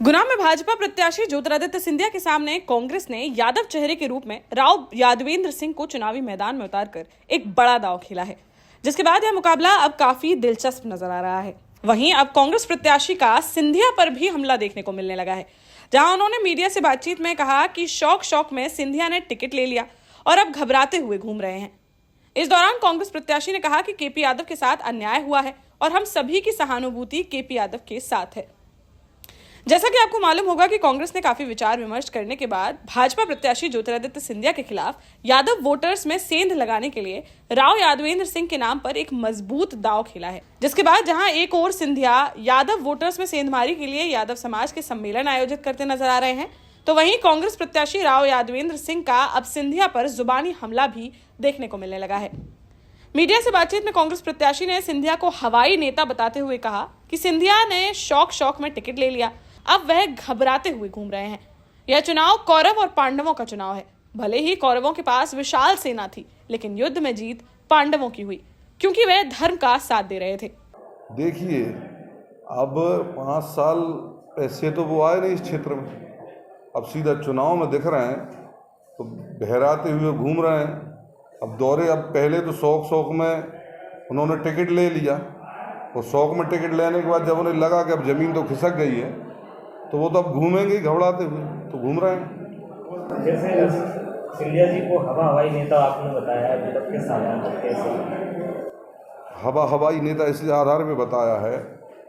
गुना में भाजपा प्रत्याशी ज्योतिरादित्य सिंधिया के सामने कांग्रेस ने यादव चेहरे के रूप में राव यादवेंद्र सिंह को चुनावी मैदान में उतारकर एक बड़ा दांव खेला है, जिसके बाद यह मुकाबला अब काफी दिलचस्प नजर आ रहा है। वहीं अब कांग्रेस प्रत्याशी का सिंधिया पर भी हमला देखने को मिलने लगा है, जहां उन्होंने मीडिया से बातचीत में कहा कि शौक में सिंधिया ने टिकट ले लिया और अब घबराते हुए घूम रहे हैं। इस दौरान कांग्रेस प्रत्याशी ने कहा कि केपी यादव के साथ अन्याय हुआ है और हम सभी की सहानुभूति केपी यादव के साथ है। जैसा कि आपको मालूम होगा कि कांग्रेस ने काफी विचार विमर्श करने के बाद भाजपा प्रत्याशी ज्योतिरादित्य सिंधिया के खिलाफ यादव वोटर्स में सेंध लगाने के लिए राव यादवेंद्र सिंह के नाम पर एक मजबूत दांव खेला है, जिसके बाद जहां एक और सिंधिया यादव वोटर्स में सेंधमारी के लिए यादव समाज के सम्मेलन आयोजित करते नजर आ रहे हैं, तो वहीं कांग्रेस प्रत्याशी राव यादवेंद्र सिंह का अब सिंधिया पर जुबानी हमला भी देखने को मिलने लगा है। मीडिया से बातचीत में कांग्रेस प्रत्याशी ने सिंधिया को हवाई नेता बताते हुए कहा कि सिंधिया ने शौक में टिकट ले लिया, अब वह घबराते हुए घूम रहे हैं। यह चुनाव कौरव और पांडवों का चुनाव है। भले ही कौरवों के पास विशाल सेना थी, लेकिन युद्ध में जीत पांडवों की हुई, क्योंकि वे धर्म का साथ दे रहे थे। देखिए, अब 5 साल ऐसे तो वो आए नहीं इस क्षेत्र में, अब सीधा चुनाव में दिख रहे हैं तो बहराते हुए घूम रहे हैं। अब दौरे, अब पहले तो शौक में उन्होंने टिकट ले लिया और शौक में टिकट लेने के बाद जब उन्हें लगा कि अब ज़मीन तो खिसक गई है, तो वो तो अब घूमेंगे घबराते हुए, तो घूम रहे हैं। जैसे सिंधिया जी को हवाई नेता आपने बताया है, तो किस आधार पर, कैसे हवाई नेता इस आधार पे बताया है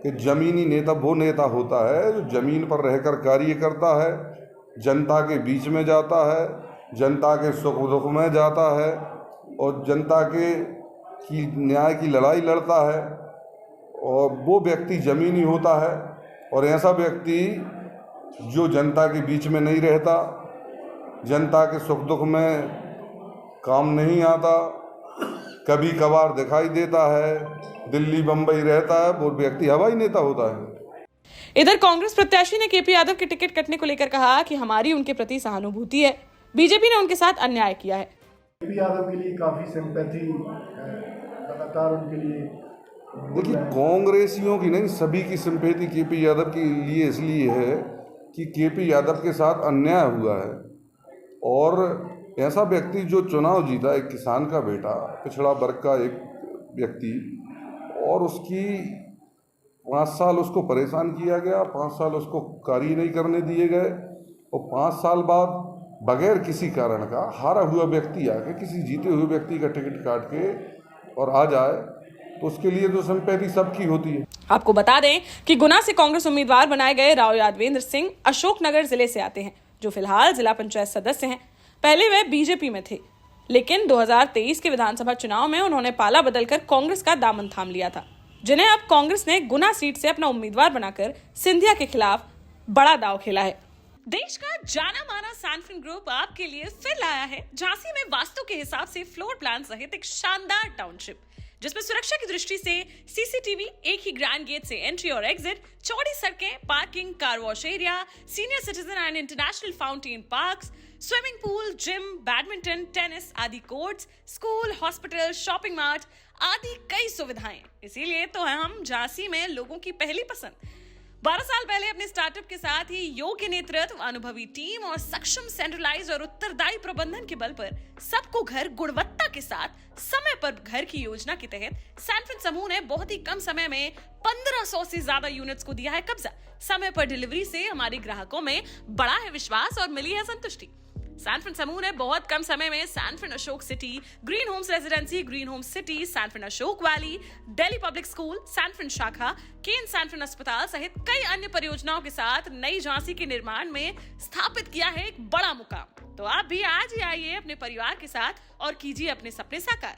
कि जमीनी नेता वो नेता होता है जो जमीन पर रहकर कार्य करता है, जनता के बीच में जाता है, जनता के सुख दुख में जाता है और जनता के की न्याय की लड़ाई लड़ता है, और वो व्यक्ति जमीनी होता है। और ऐसा व्यक्ति जो जनता के बीच में नहीं रहता, जनता के सुख दुख में काम नहीं आता, कभी कभार दिखाई देता है, दिल्ली बम्बई रहता है, वो व्यक्ति हवाई नेता होता है। इधर कांग्रेस प्रत्याशी ने केपी यादव के टिकट कटने को लेकर कहा कि हमारी उनके प्रति सहानुभूति है, बीजेपी ने उनके साथ अन्याय किया है। केपी यादव के लिए काफी सिंपैथी लगातार उनके लिए। देखिए, कांग्रेसियों की नहीं, सभी की सिंपैथी केपी यादव के लिए इसलिए है कि केपी यादव के साथ अन्याय हुआ है, और ऐसा व्यक्ति जो चुनाव जीता, एक किसान का बेटा, पिछड़ा वर्ग का एक व्यक्ति, और उसकी 5 साल उसको परेशान किया गया, 5 साल उसको कार्य नहीं करने दिए गए, और 5 साल बाद बगैर किसी कारण का हारा हुआ व्यक्ति आके किसी जीते हुए व्यक्ति का टिकट काट के और आ जाए, तो उसके लिए तो सिंपैथी सबकी होती है। आपको बता दें कि गुना से कांग्रेस उम्मीदवार बनाए गए राव यादवेंद्र सिंह अशोकनगर जिले से आते हैं, जो फिलहाल जिला पंचायत सदस्य हैं। पहले वे बीजेपी में थे, लेकिन 2023 के विधानसभा चुनाव में उन्होंने पाला बदलकर कांग्रेस का दामन थाम लिया था, जिन्हें अब कांग्रेस ने गुना सीट से अपना उम्मीदवार बनाकर सिंधिया के खिलाफ बड़ा दांव खेला है। देश का जाना माना सैनफिन ग्रुप आपके लिए फिर लाया है झांसी में वास्तु के हिसाब से फ्लोर प्लान सहित एक शानदार टाउनशिप, जिसमें सुरक्षा की दृष्टि से सीसीटीवी, एक ही ग्रैंड गेट से एंट्री और एग्जिट, चौड़ी सड़कें, parking, car wash area, senior citizen and international fountain parks, swimming pool, gym, badminton, tennis आदि courts, school, hospital, shopping mart आदि कई सुविधाएं। इसीलिए तो हम झांसी में लोगों की पहली पसंद। 12 साल पहले अपने स्टार्टअप के साथ ही योग्य नेतृत्व, अनुभवी टीम और सक्षम सेंट्रलाइज और उत्तरदायी प्रबंधन के बल पर सबको घर गुणवत्ता के साथ समय पर घर की योजना के तहत सैनफिन समूह ने बहुत ही कम समय में 1500 से ज्यादा यूनिट्स को दिया है कब्जा। समय पर डिलीवरी से हमारे ग्राहकों में बड़ा है विश्वास और मिली है संतुष्टि। सैनफिन समूह ने बहुत कम समय में Sanfin Ashok City, Green Homes Residency, Green Homes City, Sanfin Ashok Valley, Delhi Public School, Sanfin शाखा, केन सैनफिन अस्पताल सहित कई अन्य परियोजनाओं के साथ नई झांसी के निर्माण में स्थापित किया है एक बड़ा मुकाम। तो आप भी आज ही आइए अपने परिवार के साथ और कीजिए अपने सपने साकार।